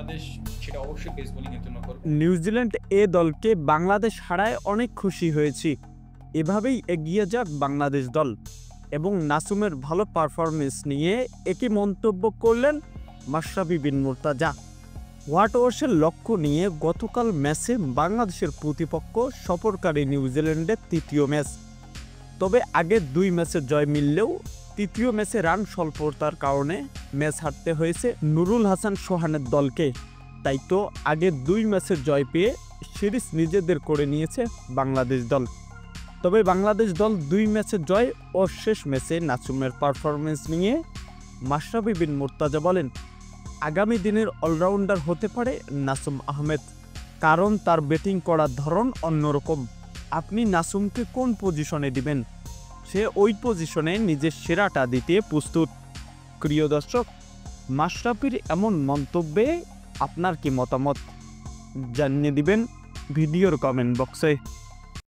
বাংলাদেশ সেটা অবশ্যই পেস বোলিংয়ের জন্য করবে। নিউজিল্যান্ড এ দলকে বাংলাদেশ হারায় অনেক খুশি হয়েছি। এভাবেই এগিয়ে যাক বাংলাদেশ দল। এবং নাসুমের ভালো পারফরমেন্স নিয়ে একই মন্তব্য করলেন মাশরাফি বিন মুর্তজা। হোয়াটওয়াশের লক্ষ্য নিয়ে গতকাল ম্যাচে বাংলাদেশের প্রতিপক্ষ সফরকারী নিউজিল্যান্ডের তৃতীয় ম্যাচ। তবে আগের 2 ম্যাচে জয় মিললেও তৃতীয় ম্যাচে রান স্বল্পতার কারণে ম্যাচ হারতে হয়েছে নুরুল হাসান সোহানের দলকে। তাই তো আগের 2 ম্যাচে জয় পেয়ে সিরিজ নিজেদের করে নিয়েছে বাংলাদেশ দল। তবে বাংলাদেশ দল 2 ম্যাচে জয় ও শেষ ম্যাচে নাসুমের পারফরমেন্স নিয়ে মাশরাফি বিন মুর্তজা বলেন, আগামী দিনের অলরাউন্ডার হতে পারে নাসুম আহমেদ, কারণ তার ব্যাটিং করার ধরন অন্যরকম। আপনি নাসুমকে কোন পজিশনে দিবেন, সে ওই পজিশনে নিজের সেরাটা দিতে প্রস্তুত। প্রিয় দর্শক, মাশরাফির এমন মন্তব্যে আপনার কি মতামত জানিয়ে দিবেন ভিডিওর কমেন্ট বক্সে।